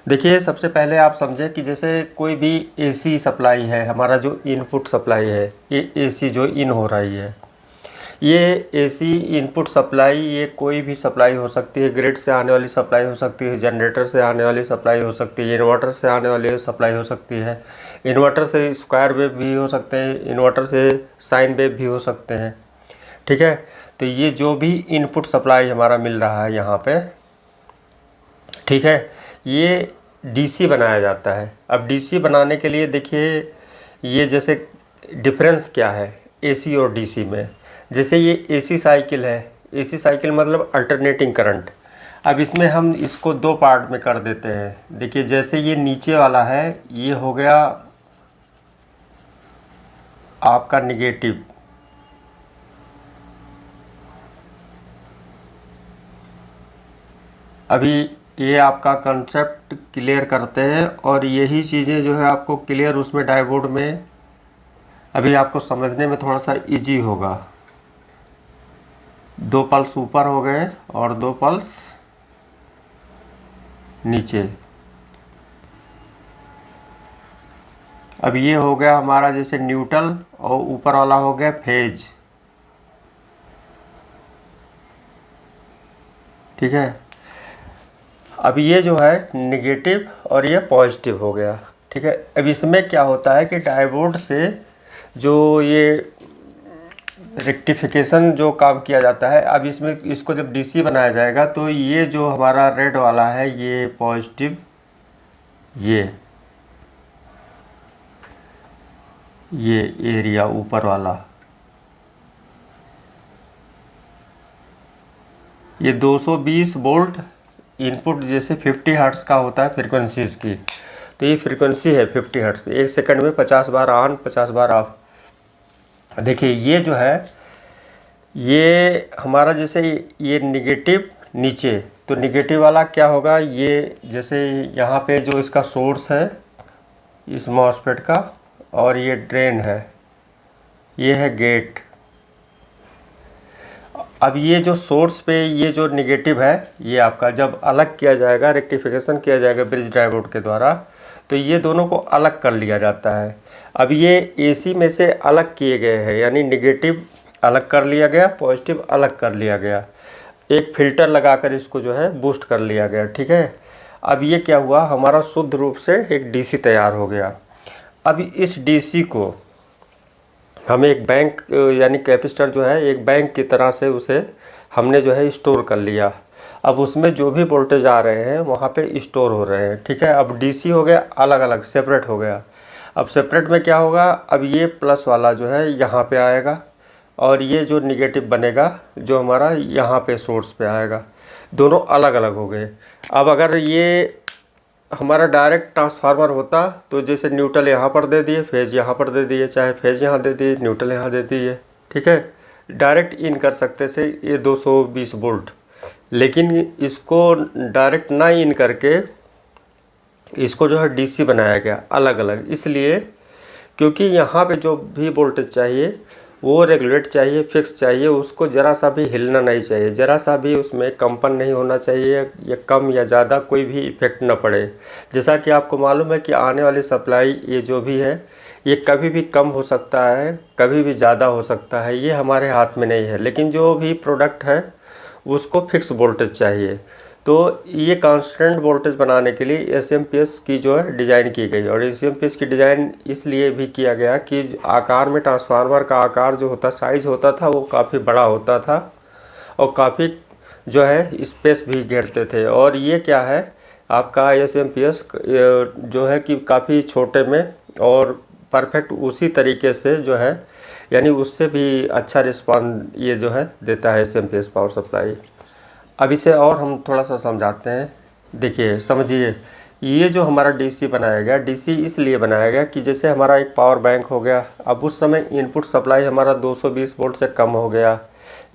देखिए, सबसे पहले आप समझें कि जैसे कोई भी एसी सप्लाई है, हमारा जो इनपुट सप्लाई है, ये एसी जो इन हो रही है, ये एसी इनपुट सप्लाई ये कोई भी सप्लाई हो सकती है। ग्रिड से आने वाली सप्लाई हो सकती है, जनरेटर से आने वाली सप्लाई हो सकती है, इन्वर्टर से आने वाली सप्लाई हो सकती है, इन्वर्टर से स्क्वायर वेव भी हो सकते हैं, इन्वर्टर से साइन वेव भी हो सकते हैं। ठीक है, तो ये जो भी इनपुट सप्लाई हमारा मिल रहा है यहाँ पे, ठीक है, ये डीसी बनाया जाता है। अब डीसी बनाने के लिए देखिए, ये जैसे डिफरेंस क्या है एसी और डीसी में। जैसे ये एसी साइकिल है, एसी साइकिल मतलब अल्टरनेटिंग करंट। अब इसमें हम इसको दो पार्ट में कर देते हैं। देखिए, जैसे ये नीचे वाला है, ये हो गया आपका निगेटिव, अभी ये आपका कंसेप्ट क्लियर करते हैं और यही चीज़ें जो है आपको क्लियर उसमें डायोड में अभी आपको समझने में थोड़ा सा इजी होगा। दो पल्स ऊपर हो गए और दो पल्स नीचे। अब ये हो गया हमारा जैसे न्यूट्रल और ऊपर वाला हो गया फेज। ठीक है, अब ये जो है निगेटिव और ये पॉजिटिव हो गया। ठीक है, अब इसमें क्या होता है कि डायोड से जो ये रेक्टिफिकेशन जो काम किया जाता है, अब इसमें इसको जब डीसी बनाया जाएगा तो ये जो हमारा रेड वाला है ये पॉजिटिव, ये एरिया ऊपर वाला, ये 220 वोल्ट इनपुट जैसे 50 हर्ट्ज़ का होता है फ्रीक्वेंसीज़ की, तो ये फ्रीक्वेंसी है 50 हर्ट्ज़। एक सेकंड में 50 बार ऑन 50 बार ऑफ। देखिए, ये जो है ये हमारा जैसे ये निगेटिव नीचे, तो निगेटिव वाला क्या होगा, ये जैसे यहाँ पे जो इसका सोर्स है इस मॉसफेट का, और ये ड्रेन है, ये है गेट। अब ये जो सोर्स पे ये जो निगेटिव है, ये आपका जब अलग किया जाएगा, रेक्टिफिकेशन किया जाएगा ब्रिज डायोड के द्वारा, तो ये दोनों को अलग कर लिया जाता है। अब ये एसी में से अलग किए गए हैं, यानी निगेटिव अलग कर लिया गया, पॉजिटिव अलग कर लिया गया, एक फ़िल्टर लगाकर इसको जो है बूस्ट कर लिया गया। ठीक है, अब ये क्या हुआ, हमारा शुद्ध रूप से एक डीसी तैयार हो गया। अब इस डीसी को हमें एक बैंक यानी कैपेसिटर जो है एक बैंक की तरह से उसे हमने जो है स्टोर कर लिया। अब उसमें जो भी वोल्टेज आ रहे हैं वहाँ पे स्टोर हो रहे हैं। ठीक है, अब डीसी हो गया अलग अलग, सेपरेट हो गया। अब सेपरेट में क्या होगा, अब ये प्लस वाला जो है यहाँ पे आएगा और ये जो निगेटिव बनेगा जो हमारा यहाँ पे सोर्स पे आएगा, दोनों अलग अलग हो गए। अब अगर ये हमारा डायरेक्ट ट्रांसफार्मर होता तो जैसे न्यूट्रल यहाँ पर दे दिए, फेज यहाँ पर दे दिए, चाहे फेज यहाँ दे दिए, न्यूट्रल यहाँ दे दिए। ठीक है, डायरेक्ट इन कर सकते थे ये 220 वोल्ट, लेकिन इसको डायरेक्ट ना इन करके इसको जो है डीसी बनाया गया अलग अलग, इसलिए क्योंकि यहाँ पे जो भी वोल्टेज चाहिए वो रेगुलेट चाहिए, फिक्स चाहिए, उसको ज़रा सा भी हिलना नहीं चाहिए, ज़रा सा भी उसमें कंपन नहीं होना चाहिए, या कम या ज़्यादा कोई भी इफ़ेक्ट ना पड़े। जैसा कि आपको मालूम है कि आने वाली सप्लाई ये जो भी है ये कभी भी कम हो सकता है, कभी भी ज़्यादा हो सकता है, ये हमारे हाथ में नहीं है। लेकिन जो भी प्रोडक्ट है उसको फिक्स वोल्टेज चाहिए, तो ये कांस्टेंट वोल्टेज बनाने के लिए एसएमपीएस की जो है डिज़ाइन की गई। और एसएमपीएस की डिज़ाइन इसलिए भी किया गया कि आकार में ट्रांसफार्मर का आकार जो होता साइज़ होता था वो काफ़ी बड़ा होता था और काफ़ी जो है स्पेस भी घेरते थे। और ये क्या है आपका एसएमपीएस जो है कि काफ़ी छोटे में और परफेक्ट उसी तरीके से जो है, यानी उससे भी अच्छा रिस्पॉन्स ये जो है देता है एसएमपीएस पावर सप्लाई। अब इसे और हम थोड़ा सा समझाते हैं। देखिए, समझिए, ये जो हमारा डीसी बनाया गया, डीसी इसलिए बनाया गया कि जैसे हमारा एक पावर बैंक हो गया, अब उस समय इनपुट सप्लाई हमारा 220 वोल्ट से कम हो गया,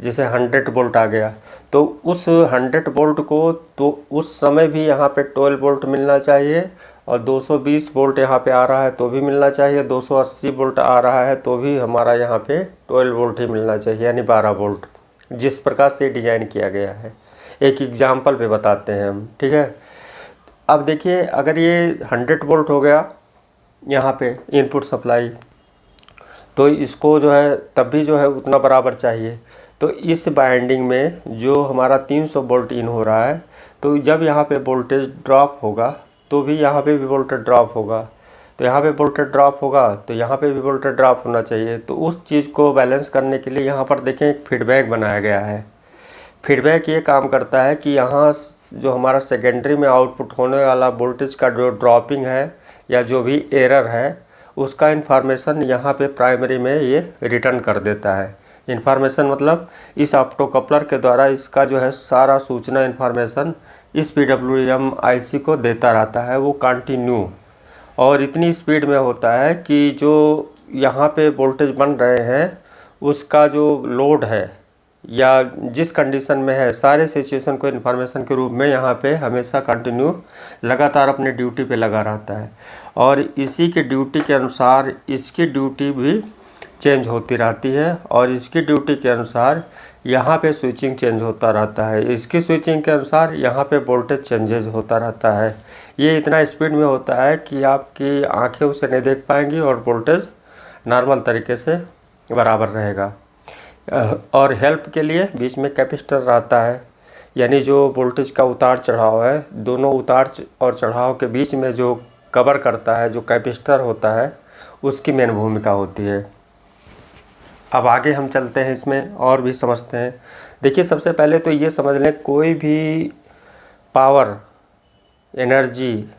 जैसे 100 वोल्ट आ गया, तो उस 100 वोल्ट को तो उस समय भी यहाँ पे 12 वोल्ट मिलना चाहिए, और 220 वोल्ट यहाँ पे आ रहा है तो भी मिलना चाहिए, 280 वोल्ट आ रहा है तो भी हमारा यहाँ पे 12 वोल्ट ही मिलना चाहिए, यानी 12 वोल्ट। जिस प्रकार से डिज़ाइन किया गया है, एक एग्जाम्पल पे बताते हैं हम। ठीक है, अब देखिए अगर ये 100 वोल्ट हो गया यहाँ पे इनपुट सप्लाई, तो इसको जो है तब भी जो है उतना बराबर चाहिए। तो इस बाइंडिंग में जो हमारा 300 वोल्ट इन हो रहा है, तो जब यहाँ पे वोल्टेज ड्रॉप होगा तो भी यहाँ पे भी वोल्टेज ड्रॉप होगा, तो यहाँ पे वोल्टेज ड्रॉप होगा तो यहाँ पे भी वोल्टेज ड्रॉप होना चाहिए। तो उस चीज़ को बैलेंस करने के लिए यहाँ पर देखें एक फीडबैक बनाया गया है। फीडबैक ये काम करता है कि यहाँ जो हमारा सेकेंडरी में आउटपुट होने वाला वोल्टेज का जो ड्रॉपिंग है या जो भी एरर है, उसका इन्फॉर्मेशन यहाँ पे प्राइमरी में ये रिटर्न कर देता है। इन्फॉर्मेशन मतलब इस ऑप्टोकपलर के द्वारा इसका जो है सारा सूचना इन्फॉर्मेशन इस PWM IC को देता रहता है, वो कंटिन्यू और इतनी स्पीड में होता है कि जो यहाँ पे वोल्टेज बन रहे हैं उसका जो लोड है या जिस कंडीशन में है, सारे सिचुएशन को इन्फॉर्मेशन के रूप में यहाँ पे हमेशा कंटिन्यू लगातार अपने ड्यूटी पे लगा रहता है। और इसी के ड्यूटी के अनुसार इसकी ड्यूटी भी चेंज होती रहती है और इसकी ड्यूटी के अनुसार यहाँ पे स्विचिंग चेंज होता रहता है, इसकी स्विचिंग के अनुसार यहाँ पे वोल्टेज चेंजेज होता रहता है। ये इतना स्पीड में होता है कि आपकी आंखें उसे नहीं देख पाएंगी और वोल्टेज नॉर्मल तरीके से बराबर रहेगा। और हेल्प के लिए बीच में कैपेसिटर रहता है, यानी जो वोल्टेज का उतार चढ़ाव है, दोनों उतार और चढ़ाव के बीच में जो कवर करता है, जो कैपेसिटर होता है, उसकी मेन भूमिका होती है। अब आगे हम चलते हैं, इसमें और भी समझते हैं। देखिए सबसे पहले तो ये समझ लें, कोई भी पावर, एनर्जी,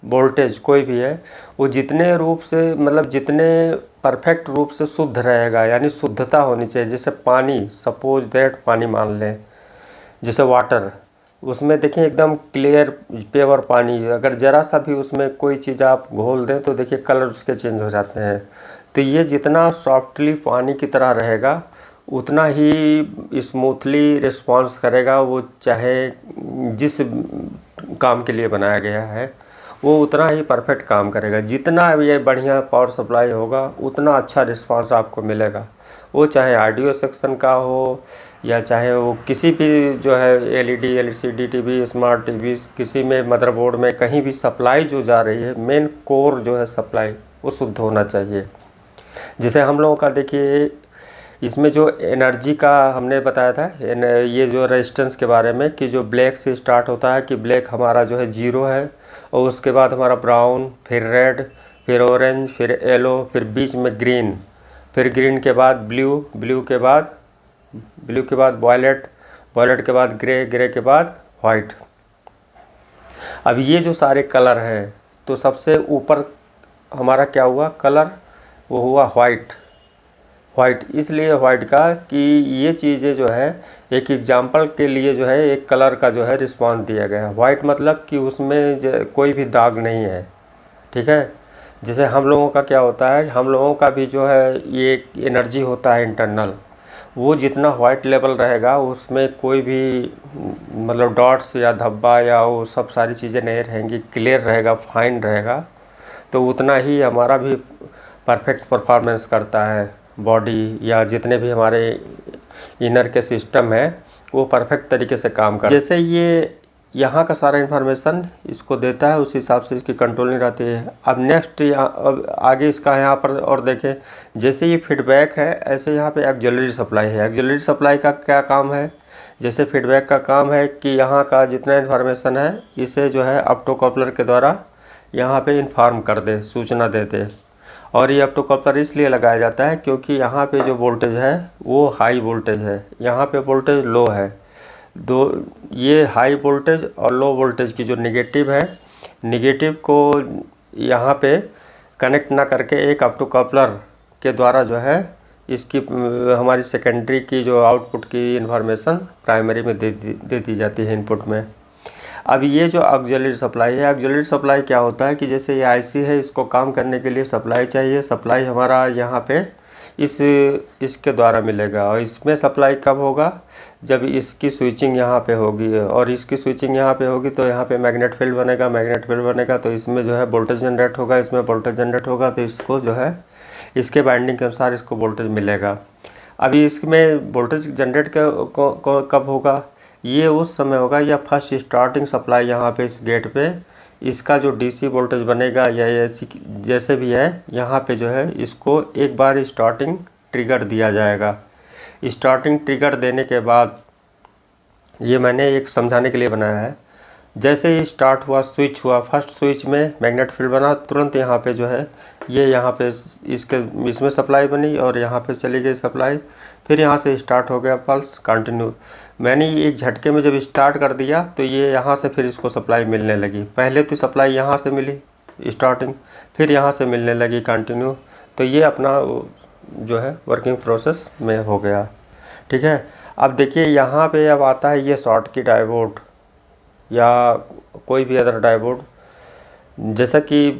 वोल्टेज कोई भी है, वो जितने रूप से मतलब जितने परफेक्ट रूप से शुद्ध रहेगा, यानी शुद्धता होनी चाहिए। जैसे पानी, सपोज दैट पानी मान लें, जैसे वाटर, उसमें देखें एकदम क्लियर प्योर पानी, अगर ज़रा सा भी उसमें कोई चीज़ आप घोल दें तो देखिए कलर उसके चेंज हो जाते हैं। तो ये जितना सॉफ्टली पानी की तरह रहेगा उतना ही स्मूथली रिस्पॉन्स करेगा, वो चाहे जिस काम के लिए बनाया गया है वो उतना ही परफेक्ट काम करेगा। जितना ये बढ़िया पावर सप्लाई होगा उतना अच्छा रिस्पांस आपको मिलेगा, वो चाहे ऑडियो सेक्शन का हो या चाहे वो किसी भी जो है LED, LCD TV, smart TV, किसी में मदरबोर्ड में कहीं भी सप्लाई जो जा रही है, मेन कोर जो है सप्लाई, वो शुद्ध होना चाहिए। जैसे हम लोगों का देखिए इसमें जो एनर्जी का हमने बताया था, ये जो रेजिस्टेंस के बारे में, कि जो ब्लैक से स्टार्ट होता है कि ब्लैक हमारा जो है 0 है, और उसके बाद हमारा ब्राउन, फिर रेड, फिर ऑरेंज, फिर येलो, फिर बीच में ग्रीन, फिर ग्रीन के बाद ब्लू, ब्लू के बाद वॉयलेट, वॉयलेट के बाद ग्रे, ग्रे के बाद वाइट। अब ये जो सारे कलर हैं, तो सबसे ऊपर हमारा क्या हुआ कलर, वो हुआ वाइट। वाइट इसलिए वाइट का कि ये चीज़ें जो है एक एग्जाम्पल के लिए जो है एक कलर का जो है रिस्पॉन्स दिया गया है। वाइट मतलब कि उसमें कोई भी दाग नहीं है, ठीक है। जैसे हम लोगों का क्या होता है, हम लोगों का भी जो है ये एनर्जी होता है इंटरनल, वो जितना वाइट लेवल रहेगा उसमें कोई भी मतलब डॉट्स या धब्बा या वो सब सारी चीज़ें नहीं रहेंगी, क्लियर रहेगा, फाइन रहेगा, तो उतना ही हमारा भी परफेक्ट परफॉर्मेंस करता है। बॉडी या जितने भी हमारे इनर के सिस्टम है वो परफेक्ट तरीके से काम कर, जैसे ये यहाँ का सारा इन्फॉर्मेशन इसको देता है, उस हिसाब से इसकी कंट्रोलिंग रहती है। अब नेक्स्ट अब आगे इसका यहाँ पर और देखें, जैसे ये फीडबैक है ऐसे यहाँ पे ऑक्सिलरी सप्लाई है। ऑक्सिलरी सप्लाई का क्या काम है, जैसे फीडबैक का काम है कि यहाँ का जितना इन्फॉर्मेशन है इसे जो है ऑप्टोकपलर के द्वारा यहाँ पे इन्फॉर्म कर दे, सूचना दे दे। और ये ऑप्टोकपलर इसलिए लगाया जाता है क्योंकि यहाँ पे जो वोल्टेज है वो हाई वोल्टेज है, यहाँ पे वोल्टेज लो है। ये हाई वोल्टेज और लो वोल्टेज की जो निगेटिव है, निगेटिव को यहाँ पे कनेक्ट ना करके एक ऑप्टोकपलर के द्वारा जो है इसकी हमारी सेकेंडरी की जो आउटपुट की इन्फॉर्मेशन प्राइमरी में दे दी जाती है इनपुट में। अब ये जो ऑक्सिलरी सप्लाई है, ऑक्सिलरी सप्लाई क्या होता है कि जैसे ये IC है, इसको काम करने के लिए सप्लाई चाहिए। सप्लाई हमारा यहाँ पे इसके द्वारा मिलेगा, और इसमें सप्लाई कब होगा, जब इसकी स्विचिंग यहाँ पे होगी, और इसकी स्विचिंग यहाँ पे होगी तो यहाँ पे मैग्नेट फील्ड बनेगा। मैग्नेट फील्ड बनेगा तो इसमें जो है वोल्टेज जनरेट होगा, इसमें वोल्टेज जनरेट होगा, तो इसको जो है इसके बाइंडिंग के अनुसार इसको वोल्टेज मिलेगा। अभी इसमें वोल्टेज जनरेट कब होगा, ये उस समय होगा या फर्स्ट स्टार्टिंग सप्लाई यहाँ पे इस गेट पे इसका जो डीसी वोल्टेज बनेगा या ऐसी जैसे भी है, यहाँ पे जो है इसको एक बार स्टार्टिंग ट्रिगर दिया जाएगा। स्टार्टिंग ट्रिगर देने के बाद ये मैंने एक समझाने के लिए बनाया है। जैसे ही स्टार्ट हुआ, स्विच हुआ, फर्स्ट स्विच में मैग्नेट फील्ड बना, तुरंत यहाँ पे जो है ये यहाँ पे इसमें सप्लाई बनी और यहाँ पे चली गई सप्लाई। फिर यहाँ से स्टार्ट हो गया पल्स कंटिन्यू। मैंने एक झटके में जब स्टार्ट कर दिया तो ये यहाँ से फिर इसको सप्लाई मिलने लगी। पहले तो सप्लाई यहाँ से मिली स्टार्टिंग, फिर यहाँ से मिलने लगी कंटिन्यू। तो ये अपना जो है वर्किंग प्रोसेस में हो गया। ठीक है, अब देखिए यहाँ पे अब आता है ये शॉर्टकी डायोड या कोई भी अदर डायोड। जैसा कि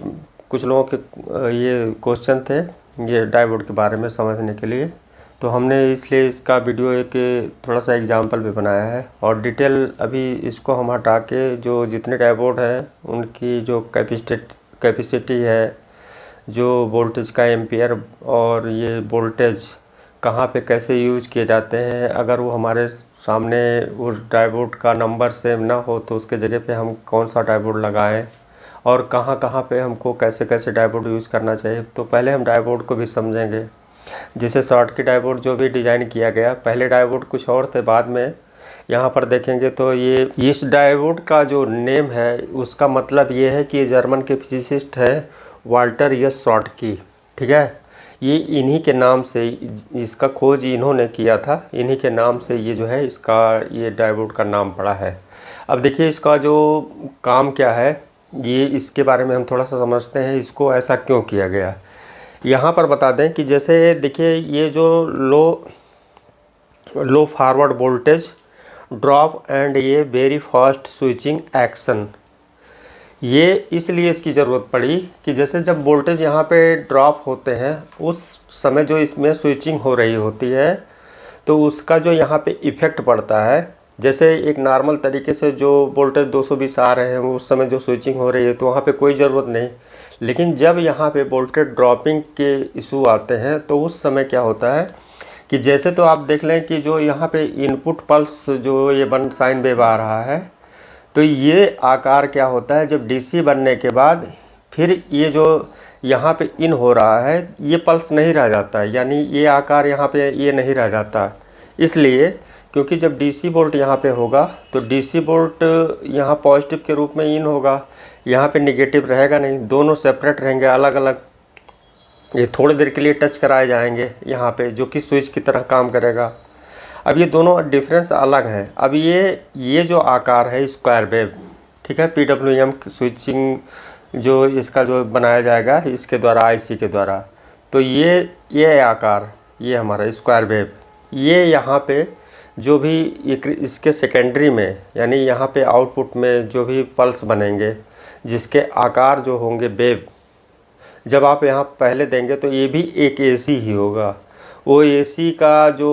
कुछ लोगों के ये क्वेश्चन थे ये डायोड के बारे में समझने के लिए, तो हमने इसलिए इसका वीडियो एक थोड़ा सा एग्जांपल भी बनाया है। और डिटेल अभी इसको हम हटा के जो जितने डायोड हैं उनकी जो कैपेसिटी है, जो वोल्टेज का एम्पियर और ये वोल्टेज कहाँ पे कैसे यूज किए जाते हैं, अगर वो हमारे सामने उस डायोड का नंबर सेम ना हो तो उसके जगह पे हम कौन सा डायोड लगाएं और कहाँ कहाँ पे हमको कैसे कैसे डायोड यूज़ करना चाहिए। तो पहले हम डायोड को भी समझेंगे। जैसे शॉर्टकी डायोड जो भी डिज़ाइन किया गया, पहले डायोड कुछ और थे, बाद में यहाँ पर देखेंगे तो ये इस डायोड का जो नेम है उसका मतलब ये है कि ये जर्मन के फिजिसिस्ट है वाल्टर एस शॉर्टकी। ठीक है, ये इन्हीं के नाम से इसका खोज इन्होंने किया था, इन्हीं के नाम से ये जो है इसका ये डायोड का नाम पड़ा है। अब देखिए इसका जो काम क्या है, ये इसके बारे में हम थोड़ा सा समझते हैं, इसको ऐसा क्यों किया गया। यहाँ पर बता दें कि जैसे देखिए ये जो लो फॉरवर्ड वोल्टेज ड्रॉप एंड ये वेरी फास्ट स्विचिंग एक्शन, ये इसलिए इसकी ज़रूरत पड़ी कि जैसे जब वोल्टेज यहाँ पे ड्रॉप होते हैं उस समय जो इसमें स्विचिंग हो रही होती है तो उसका जो यहाँ पे इफ़ेक्ट पड़ता है। जैसे एक नॉर्मल तरीके से जो वोल्टेज 220 आ रहे हैं उस समय जो स्विचिंग हो रही है तो वहाँ पे कोई ज़रूरत नहीं, लेकिन जब यहाँ पे वोल्टेज ड्रॉपिंग के इशू आते हैं तो उस समय क्या होता है कि जैसे तो आप देख लें कि जो यहाँ पे इनपुट पल्स जो ये साइन वेव आ रहा है, तो ये आकार क्या होता है जब डीसी बनने के बाद फिर ये जो यहाँ पे इन हो रहा है ये पल्स नहीं रह जाता है, यानी ये आकार यहाँ पे ये नहीं रह जाता। इसलिए क्योंकि जब डीसी वोल्ट यहाँ पे होगा तो डीसी वोल्ट यहाँ पॉजिटिव के रूप में इन होगा, यहाँ पे नेगेटिव रहेगा नहीं, दोनों सेपरेट रहेंगे अलग अलग। ये थोड़ी देर के लिए टच कराए जाएंगे यहाँ पे जो कि स्विच की तरह काम करेगा। अब ये दोनों डिफरेंस अलग है। अब ये जो आकार है स्क्वायर वेव, ठीक है, PWM स्विचिंग जो इसका जो बनाया जाएगा इसके द्वारा, आईसी के द्वारा, तो ये आकार ये हमारा स्क्वायर वेव, ये यहाँ पे जो भी इसके सेकेंडरी में यानी यहाँ पे आउटपुट में जो भी पल्स बनेंगे जिसके आकार जो होंगे वेव, जब आप यहाँ पहले देंगे तो ये भी एक एसी ही होगा। वो एसी का जो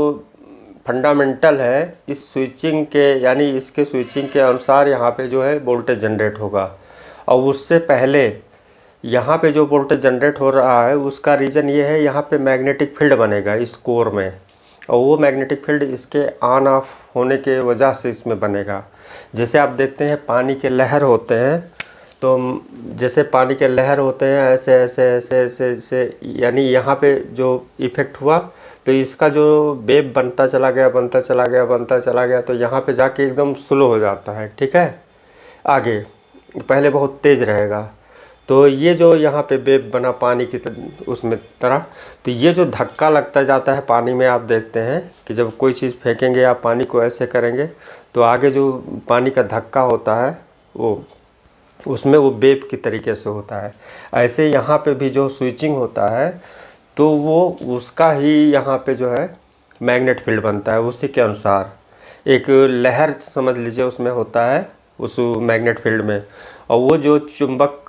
फंडामेंटल है इस स्विचिंग के यानी इसके स्विचिंग के अनुसार यहाँ पे जो है वोल्टेज जनरेट होगा। और उससे पहले यहाँ पे जो वोल्टेज जनरेट हो रहा है उसका रीज़न ये है यहाँ पे मैग्नेटिक फील्ड बनेगा इस कोर में, और वो मैग्नेटिक फील्ड इसके ऑन ऑफ होने के वजह से इसमें बनेगा। जैसे आप देखते हैं पानी के लहर होते हैं, तो जैसे पानी के लहर होते हैं ऐसे ऐसे ऐसे ऐसे ऐसे, यानी यहाँ पे जो इफ़ेक्ट हुआ तो इसका जो वेव बनता चला गया बनता चला गया बनता चला गया, तो यहाँ पे जाके एकदम स्लो हो जाता है। ठीक है, आगे पहले बहुत तेज़ रहेगा, तो ये जो यहाँ पे वेव बना पानी की उसमें तरह, तो ये जो धक्का लगता जाता है पानी में, आप देखते हैं कि जब कोई चीज़ फेंकेंगे आप पानी को ऐसे करेंगे तो आगे जो पानी का धक्का होता है वो उसमें वो वेव की तरीके से होता है। ऐसे यहाँ पे भी जो स्विचिंग होता है तो वो उसका ही यहाँ पे जो है मैग्नेट फील्ड बनता है, उसी के अनुसार एक लहर समझ लीजिए उसमें होता है उस मैग्नेट फील्ड में। और वो जो चुंबक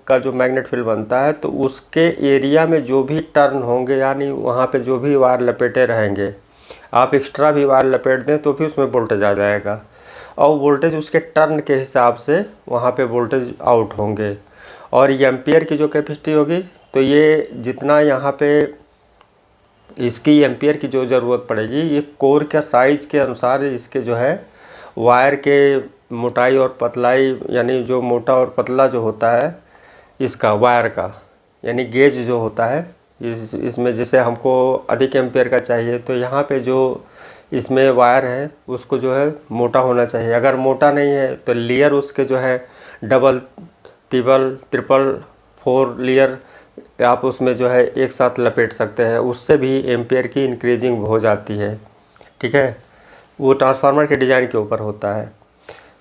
का जो मैग्नेट फील्ड बनता है तो उसके एरिया में जो भी टर्न होंगे यानी वहाँ पे जो भी वायर लपेटे रहेंगे, आप एक्स्ट्रा भी वायर लपेट दें तो भी उसमें वोल्टेज आ जाएगा, और वोल्टेज उसके टर्न के हिसाब से वहाँ पे वोल्टेज आउट होंगे। और एम्पियर की जो कैपेसिटी होगी तो ये जितना यहाँ पे इसकी एम्पियर की जो ज़रूरत पड़ेगी, ये कोर का साइज़ के अनुसार इसके जो है वायर के मोटाई और पतलाई, यानी जो मोटा और पतला जो होता है इसका वायर का, यानी गेज जो होता है इसमें जैसे हमको अधिक एम्पेयर का चाहिए तो यहाँ पे जो इसमें वायर है उसको जो है मोटा होना चाहिए। अगर मोटा नहीं है तो लेयर उसके जो है डबल, ट्रिपल 4 लेयर आप उसमें जो है एक साथ लपेट सकते हैं, उससे भी एम्पेयर की इंक्रीजिंग हो जाती है। ठीक है, वो ट्रांसफार्मर के डिज़ाइन के ऊपर होता है।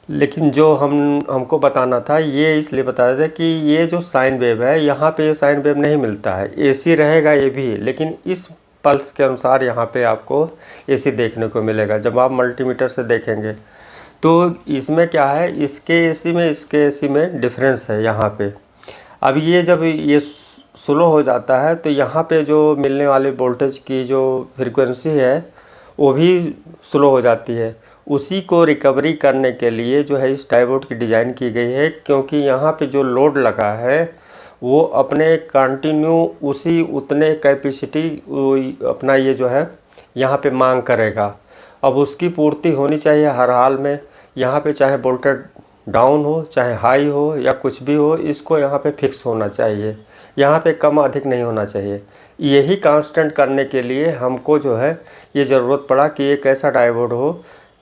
लेकिन जो हमको बताना था ये इसलिए बता रहे थे कि ये जो साइन वेव है यहाँ पे ये साइन वेव नहीं मिलता है, एसी रहेगा ये भी, लेकिन इस पल्स के अनुसार यहाँ पे आपको एसी देखने को मिलेगा जब आप मल्टीमीटर से देखेंगे। तो इसमें क्या है, इसके एसी में इसके एसी में डिफरेंस है यहाँ पे। अब ये जब ये स्लो हो जाता है तो यहाँ पे जो मिलने वाले वोल्टेज की जो फ्रीक्वेंसी है वो भी स्लो हो जाती है। उसी को रिकवरी करने के लिए जो है इस डायोड की डिज़ाइन की गई है, क्योंकि यहाँ पे जो लोड लगा है वो अपने कंटिन्यू उसी उतने कैपेसिटी अपना ये जो है यहाँ पे मांग करेगा। अब उसकी पूर्ति होनी चाहिए हर हाल में। यहाँ पे चाहे वोल्टेज डाउन हो चाहे हाई हो या कुछ भी हो, इसको यहाँ पे फिक्स होना चाहिए, यहाँ पे कम अधिक नहीं होना चाहिए। यही कांस्टेंट करने के लिए हमको जो है ये ज़रूरत पड़ा कि एक ऐसा डायोड हो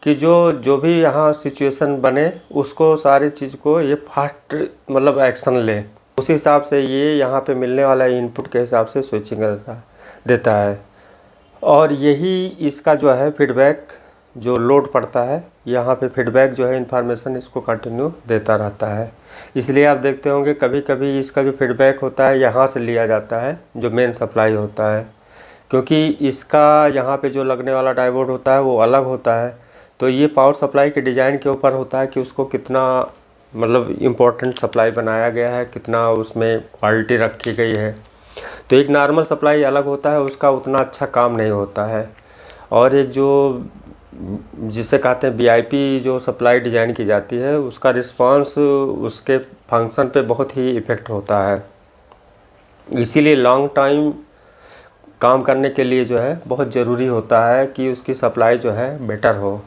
कि जो भी यहाँ सिचुएशन बने उसको सारी चीज़ को ये फास्ट मतलब एक्शन ले, उसी हिसाब से ये यहाँ पे मिलने वाला इनपुट के हिसाब से स्विचिंग देता है। और यही इसका जो है फीडबैक जो लोड पड़ता है यहाँ पे फीडबैक जो है इन्फॉर्मेशन इसको कंटिन्यू देता रहता है। इसलिए आप देखते होंगे कभी कभी इसका जो फीडबैक होता है यहाँ से लिया जाता है जो मेन सप्लाई होता है, क्योंकि इसका यहाँ पे जो लगने वाला डायोड होता है वो अलग होता है। तो ये पावर सप्लाई के डिज़ाइन के ऊपर होता है कि उसको कितना मतलब इम्पोर्टेंट सप्लाई बनाया गया है, कितना उसमें क्वालिटी रखी गई है। तो एक नॉर्मल सप्लाई अलग होता है, उसका उतना अच्छा काम नहीं होता है। और एक जो जिसे कहते हैं वीआईपी जो सप्लाई डिज़ाइन की जाती है उसका रिस्पांस उसके फंक्शन पे बहुत ही इफ़ेक्ट होता है। इसीलिए लॉन्ग टाइम काम करने के लिए जो है बहुत ज़रूरी होता है कि उसकी सप्लाई जो है बेटर हो।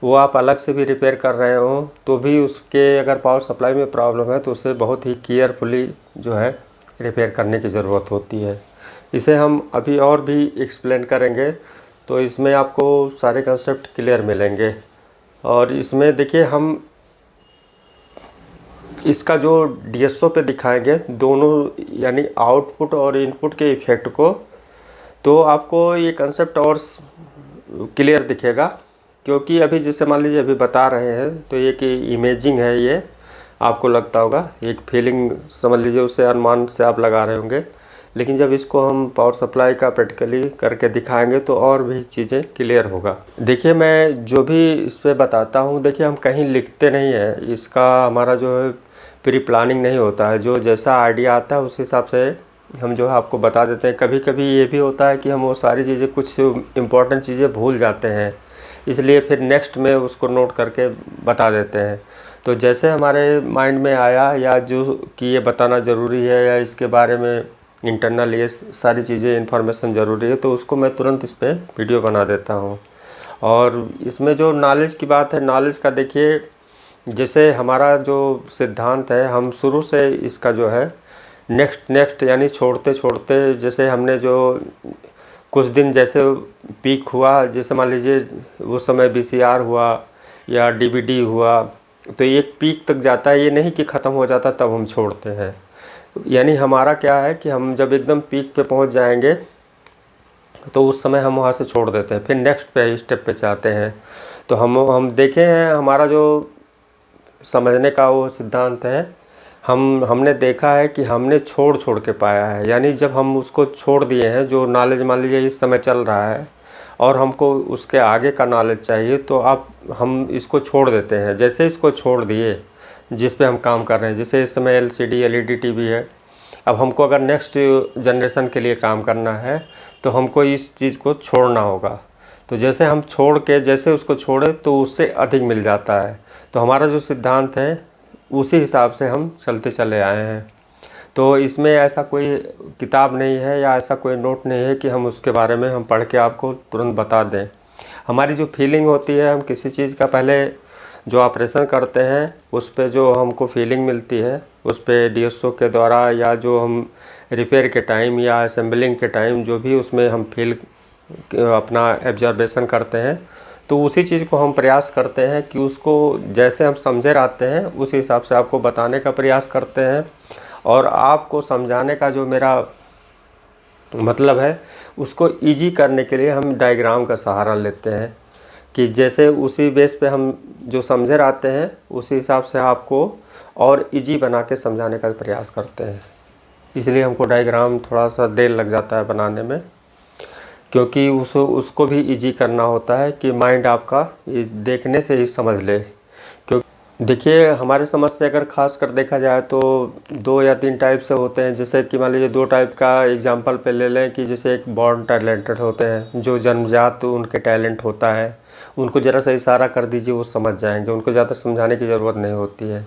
वो आप अलग से भी रिपेयर कर रहे हो तो भी उसके अगर पावर सप्लाई में प्रॉब्लम है तो उसे बहुत ही केयरफुली जो है रिपेयर करने की ज़रूरत होती है। इसे हम अभी और भी एक्सप्लेन करेंगे तो इसमें आपको सारे कंसेप्ट क्लियर मिलेंगे। और इसमें देखिए हम इसका जो डीएसओ पे दिखाएंगे दोनों यानी आउटपुट और इनपुट के इफ़ेक्ट को, तो आपको ये कंसेप्ट और क्लियर दिखेगा। क्योंकि अभी जैसे मान लीजिए अभी बता रहे हैं तो ये कि इमेजिंग है, ये आपको लगता होगा एक फीलिंग समझ लीजिए, उसे अनुमान से आप लगा रहे होंगे। लेकिन जब इसको हम पावर सप्लाई का प्रैक्टिकली करके दिखाएंगे तो और भी चीज़ें क्लियर होगा। देखिए मैं जो भी इस पर बताता हूँ, देखिए हम कहीं लिखते नहीं है, इसका हमारा जो है प्री प्लानिंग नहीं होता है। जो जैसा आइडिया आता है उस हिसाब से हम जो है आपको बता देते हैं। कभी कभी ये भी होता है कि हम वो सारी चीज़ें कुछ इम्पोर्टेंट चीज़ें भूल जाते हैं, इसलिए फिर नेक्स्ट में उसको नोट करके बता देते हैं। तो जैसे हमारे माइंड में आया या जो कि ये बताना ज़रूरी है या इसके बारे में इंटरनल ये सारी चीज़ें इन्फॉर्मेशन ज़रूरी है तो उसको मैं तुरंत इस पर वीडियो बना देता हूँ। और इसमें जो नॉलेज की बात है, नॉलेज का देखिए जैसे हमारा जो सिद्धांत है हम शुरू से इसका जो है नेक्स्ट यानी छोड़ते छोड़ते, जैसे हमने जो कुछ दिन जैसे पीक हुआ, जैसे मान लीजिए उस समय VCR हुआ या DVD हुआ, तो एक पीक तक जाता है, ये नहीं कि ख़त्म हो जाता तब हम छोड़ते हैं। यानी हमारा क्या है कि हम जब एकदम पीक पे पहुंच जाएंगे तो उस समय हम वहाँ से छोड़ देते हैं, फिर नेक्स्ट पे स्टेप पे जाते हैं। तो हम देखे हैं हमारा जो समझने का वो सिद्धांत है, हमने देखा है कि हमने छोड़ के पाया है। यानी जब हम उसको छोड़ दिए हैं, जो नॉलेज मान लीजिए इस समय चल रहा है और हमको उसके आगे का नॉलेज चाहिए तो हम इसको छोड़ देते हैं। जैसे इसको छोड़ दिए जिस पे हम काम कर रहे हैं, जैसे इस समय LCD LED TV है, अब हमको अगर नेक्स्ट जनरेशन के लिए काम करना है तो हमको इस चीज़ को छोड़ना होगा। तो जैसे हम छोड़ के जैसे उसको छोड़े तो उससे अधिक मिल जाता है। तो हमारा जो सिद्धांत है उसी हिसाब से हम चलते चले आए हैं। तो इसमें ऐसा कोई किताब नहीं है या ऐसा कोई नोट नहीं है कि हम उसके बारे में हम पढ़ के आपको तुरंत बता दें। हमारी जो फीलिंग होती है, हम किसी चीज़ का पहले जो ऑपरेशन करते हैं उस पे जो हमको फीलिंग मिलती है, उस पे डीएसओ के द्वारा या जो हम रिपेयर के टाइम या असेंबलिंग के टाइम जो भी उसमें हम फील अपना एब्जॉर्बेशन करते हैं, तो उसी चीज़ को हम प्रयास करते हैं कि उसको जैसे हम समझे रहते हैं उस हिसाब से आपको बताने का प्रयास करते हैं। और आपको समझाने का जो मेरा मतलब है उसको इजी करने के लिए हम डायग्राम का सहारा लेते हैं कि जैसे उसी बेस पे हम जो समझे रहते हैं उसी हिसाब से आपको और इजी बना के समझाने का प्रयास करते हैं। इसलिए हमको डायग्राम थोड़ा सा देर लग जाता है बनाने में, क्योंकि उसको भी इजी करना होता है कि माइंड आपका देखने से ही समझ ले। क्योंकि देखिए हमारे समझ से अगर खास कर देखा जाए तो 2 या 3 टाइप से होते हैं। जैसे कि मान लीजिए 2 टाइप का एग्जांपल पे ले लें कि जैसे एक बॉर्न टैलेंटेड होते हैं, जो जन्मजात उनके टैलेंट होता है, उनको ज़रा सा इशारा कर दीजिए वो समझ जाएंगे, उनको ज़्यादा समझाने की ज़रूरत नहीं होती है।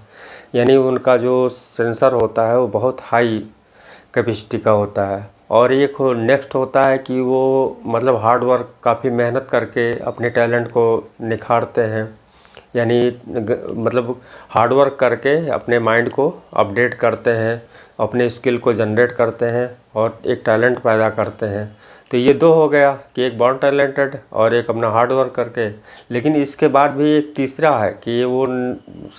यानी उनका जो सेंसर होता है वो बहुत हाई कैपेसिटी का होता है। और एक नेक्स्ट होता है कि वो मतलब हार्ड वर्क काफ़ी मेहनत करके अपने टैलेंट को निखारते हैं, यानी मतलब हार्ड वर्क करके अपने माइंड को अपडेट करते हैं, अपने स्किल को जनरेट करते हैं और एक टैलेंट पैदा करते हैं। तो ये 2 हो गया कि एक बॉर्न टैलेंटेड और एक अपना हार्ड वर्क करके। लेकिन इसके बाद भी एक तीसरा है कि वो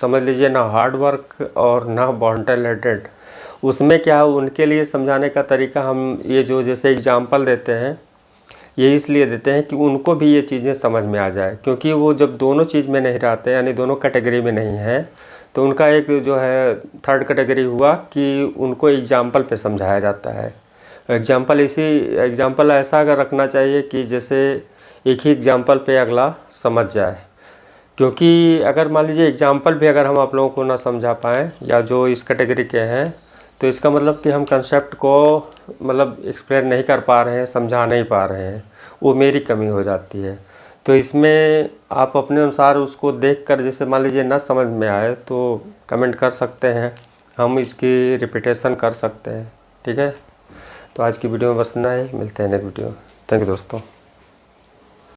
समझ लीजिए ना हार्ड वर्क और ना बॉर्न टैलेंटेड। उसमें क्या है, उनके लिए समझाने का तरीका हम ये जो जैसे एग्जांपल देते हैं ये इसलिए देते हैं कि उनको भी ये चीज़ें समझ में आ जाए, क्योंकि वो जब दोनों चीज़ में नहीं रहते यानी दोनों कैटेगरी में नहीं है, तो उनका एक जो है थर्ड कैटेगरी हुआ कि उनको एग्जांपल पे समझाया जाता है। एग्जांपल ऐसा अगर रखना चाहिए कि जैसे एक ही एग्जांपल पे अगला समझ जाए। क्योंकि अगर मान लीजिए एग्जांपल भी अगर हम आप लोगों को ना समझा पाएँ या जो इस कैटेगरी के हैं, तो इसका मतलब कि हम कंसेप्ट को मतलब एक्सप्लेन नहीं कर पा रहे हैं, समझा नहीं पा रहे हैं, वो मेरी कमी हो जाती है। तो इसमें आप अपने अनुसार उसको देखकर जैसे मान लीजिए ना समझ में आए तो कमेंट कर सकते हैं, हम इसकी रिपीटेशन कर सकते हैं। ठीक है, तो आज की वीडियो में बस इतना ही, मिलते हैं नेक्स्ट वीडियो। थैंक यू दोस्तों।